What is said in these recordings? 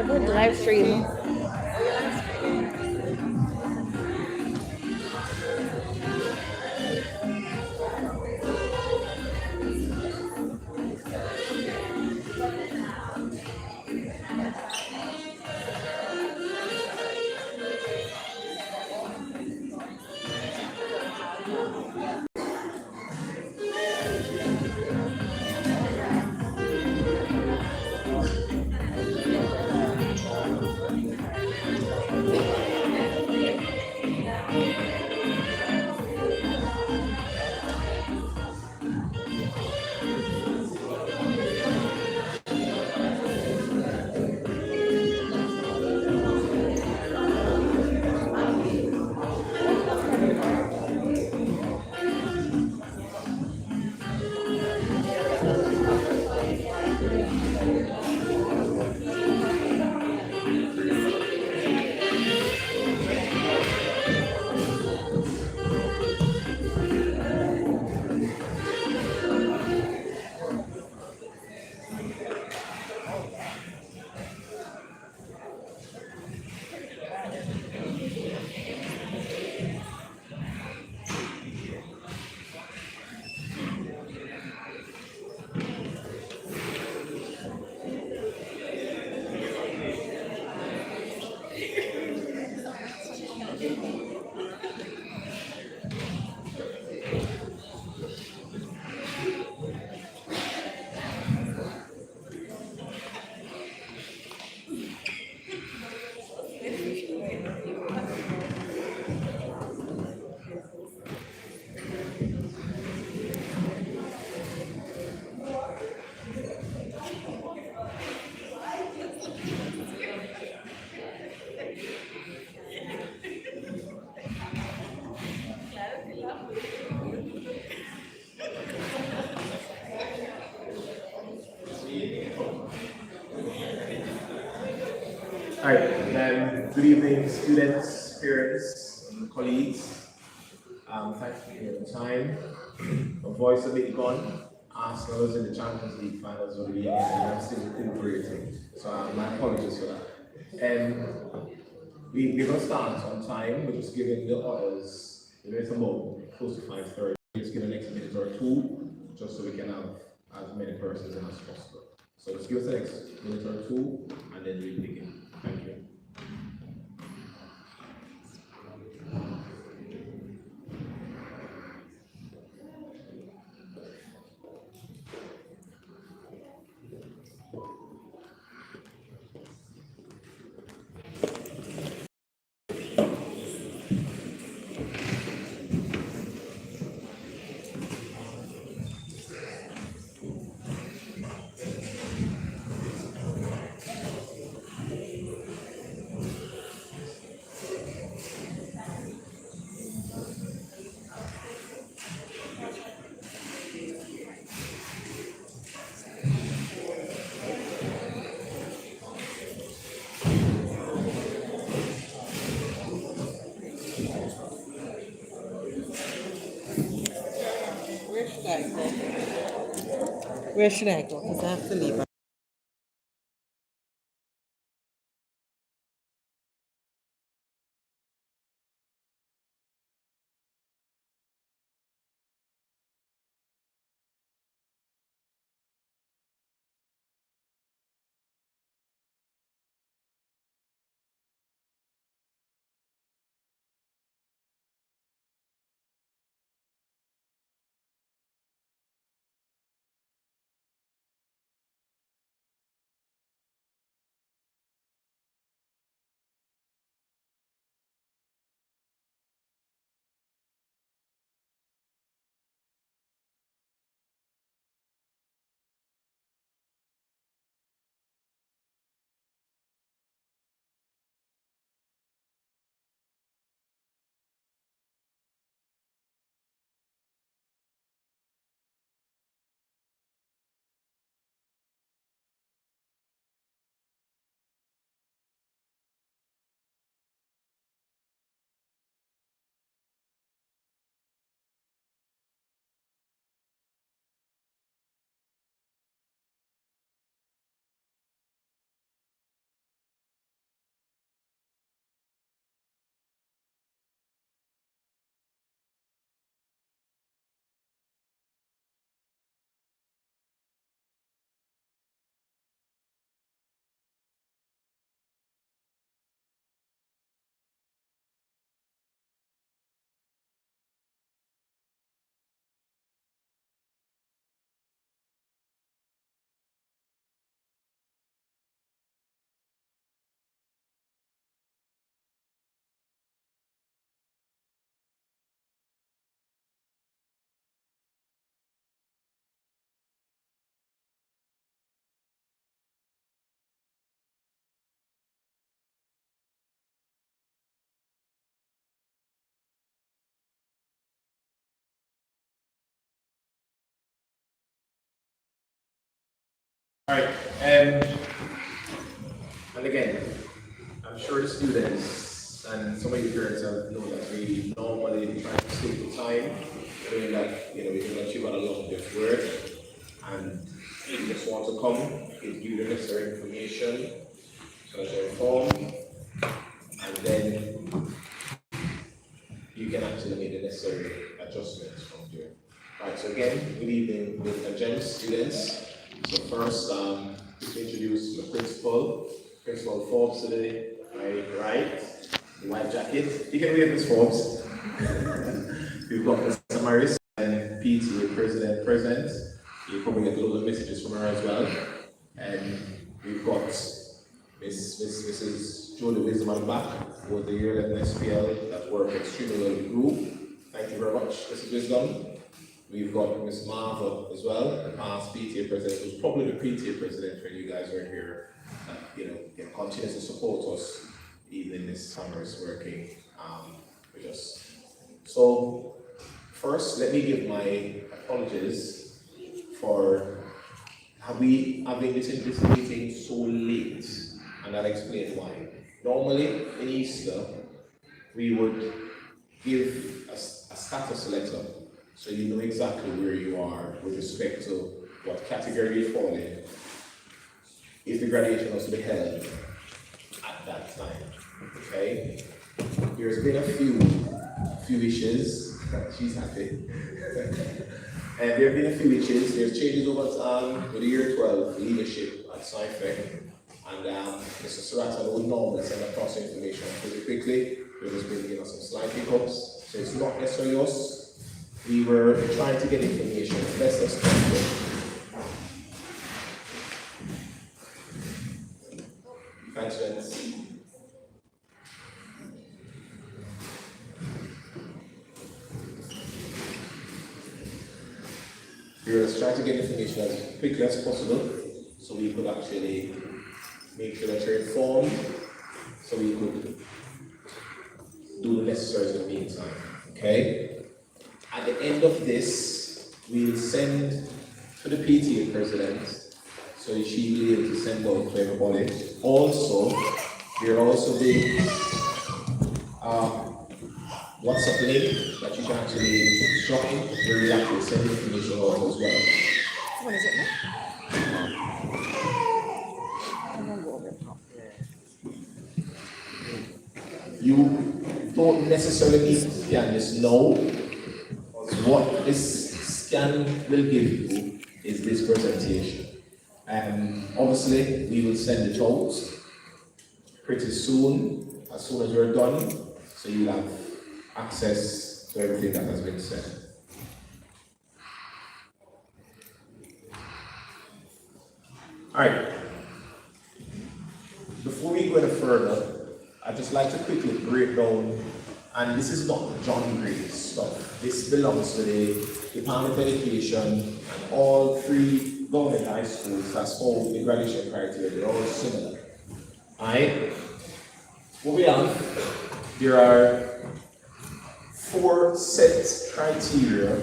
With live stream. All right, good evening, students, parents, and colleagues. Thank you for your time. My voice a bit gone. Arsenal was in the Champions League finals of the year, and I'm still recuperating. So my apologies for that. And we're going to start on time. We're just giving the others the minute about close to 5:30. Just give the next minute or two, just so we can have as many persons in as possible. So just give us the next minute or two, and then we'll begin. Thank you. Where should I go? Because I have to leave. All right, and again, I'm sure the students and some of your parents have known that we normally try to take the time, knowing that we can achieve a lot of this work, and you just want to come, give you the necessary information, so that you're informed, and then you can actually make the necessary adjustments from there. Right, so again, good evening with agents, students. So first, introduce the principal, Principal Forbes today, right, the white jacket. You can read Ms. Forbes. We've got Mr. Maris and PTA President. You probably get a lot of messages from her as well. And we've got Mrs. Julie Wisdom at the back, who was the year 11 SPL that worked extremely well with the group. Thank you very much, Mrs. Wisdom. We've got Ms. Marva as well, the past PTA president, who's probably the PTA president when you guys are here, can continue to support us even in this summer's working with us. So first, let me give my apologies for having this meeting so late, and I'll explain why. Normally, in Easter, we would give a status letter, so you know exactly where you are with respect to what category you fall in, if the graduation was to be held at that time. Okay? There's been a few issues. She's happy. And there have been a few issues. There's changes over time with the year 12 leadership at SciFec. And Mr. Surratt would normally send across information pretty quickly. We've just been giving us some slight hiccups. So it's not necessarily us. We were trying to get information as best as possible. Thanks, Vince. We were just trying to get information as quickly as possible so we could actually make sure that you're informed, so we could do the necessary in the meantime. Okay? At the end of this, we'll send to the PTA president, so she will be able to send out to everybody. Also, there will also be WhatsApp link that you can actually drop in where we actually send information out as well. What is it? I'm gonna go over the top. You don't necessarily need to scan this now. What this scan will give you is this presentation. Obviously, we will send it out pretty soon, as soon as we're done, so you'll have access to everything that has been said. All right. Before we go any further, I'd just like to quickly break down, and this is not John Gray stuff. This belongs to the Department of Education and all three government high schools. That's all the graduation criteria. They're all similar. All right. What we have, there are 4 set criteria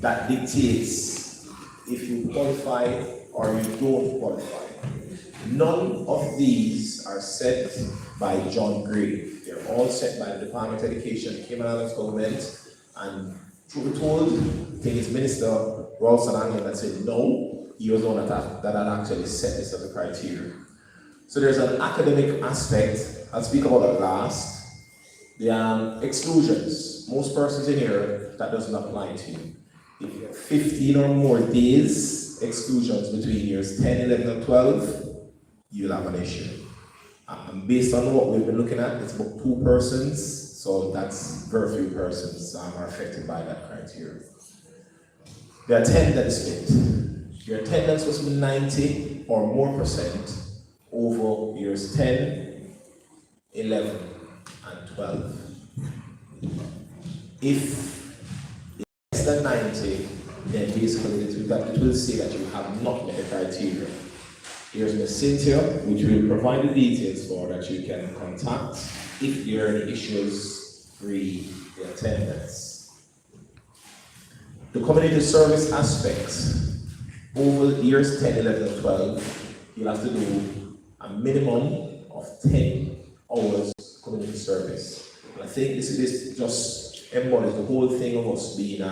that dictates if you qualify or you don't qualify. None of these are set by John Gray. They're all set by the Department of Education, Cayman Islands government, and truth be told, I think it's Minister Ralston Anglin that said no, he was the one that had actually set this as a criteria. So there's an academic aspect, I'll speak about that last. The exclusions, most persons in here, that doesn't apply to you. If you have 15 or more days exclusions between years 10, 11, and 12, you'll have an issue. And based on what we've been looking at, it's about 2 persons, so that's very few persons are affected by that criteria. The attendance rate. Your attendance must be 90 or more percent over years 10, 11, and 12. If it's less than 90, then basically it will say that you have not met the criteria. Here's Ms. Cynthia, which will provide the details for that you can contact if there are any issues re the attendance. The community service aspects, over years 10, 11, and 12, you'll have to do a minimum of 10 hours community service. And I think this just embodies the whole thing of us being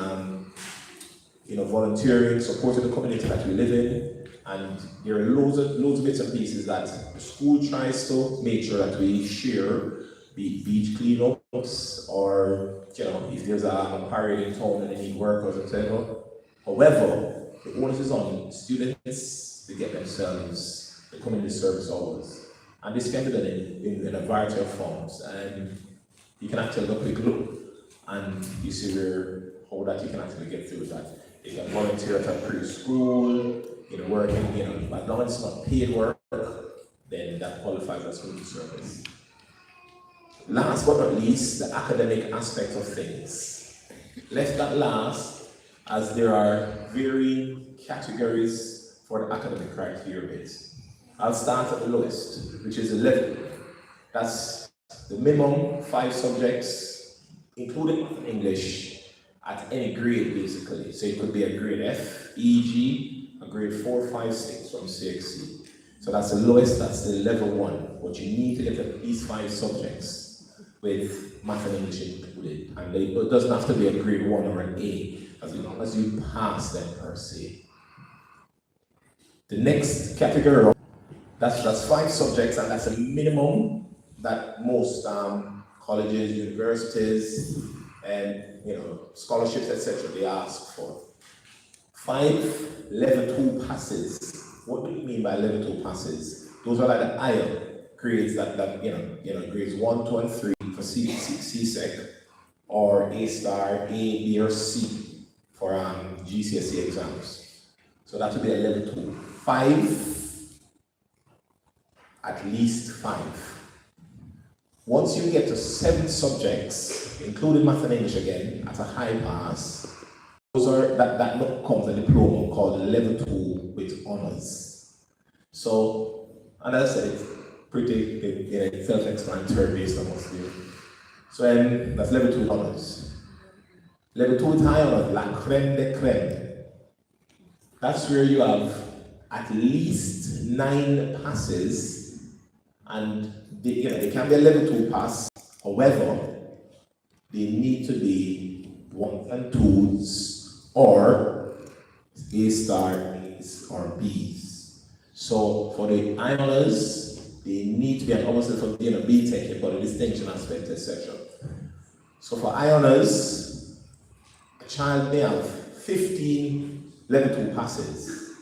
volunteering, supporting the community that we live in. And there are loads of bits and pieces that the school tries to make sure that we share, be it beach cleanups or if there's a parade in town and they need workers, etc. However, the onus is on students to get themselves the community service hours. And this can be done in a variety of forms. And you can actually have a quick look and you see how that you can actually get through that. You can volunteer at a preschool, working, but long as it's not paid work, then that qualifies as community service. Last but not least, the academic aspect of things. Left that last, as there are varying categories for the academic criteria base. I'll start at the lowest, which is 11. That's the minimum 5 subjects, including English, at any grade basically. So it could be a grade F, e.g., a grade 4, 5, 6 from CXC. So that's the lowest, that's the level 1. But you need to get at least 5 subjects with math and English included. And it doesn't have to be a grade 1 or an A, as long as you pass them per se. The next category, that's 5 subjects, and that's a minimum that most colleges, universities, and scholarships, etc., they ask for. 5 level 2 passes. What do you mean by level 2 passes? Those are like the IEL grades that grades 1, 2, and 3 for CSEC, or A star, A, B, or C for GCSE exams. So that would be a level 2. 5, at least 5. Once you get to 7 subjects, including math and English again, at a high pass, that comes a diploma called level 2 with honors. So, and as I said, it's pretty self-explanatory based on what's there. So that's level 2 honors. Level 2 with high honors, la crème de crème. That's where you have at least 9 passes, and they can be a level 2 pass. However, they need to be 1s and 2s, or A star, A's, or B's. So for the I honors, they need to be an opposite for B Tech, but a distinction aspect, etc. So for I honors, a child may have 15 level 2 passes.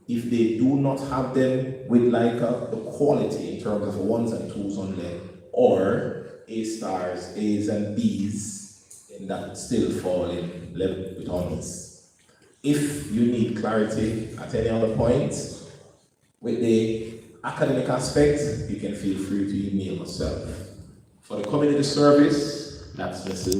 If they do not have them with like the quality in terms of ones and twos only, or A stars, A's and B's, then that would still fall in level with honors. If you need clarity at any other point with the academic aspect, you can feel free to email myself. For the community service, that's Mrs.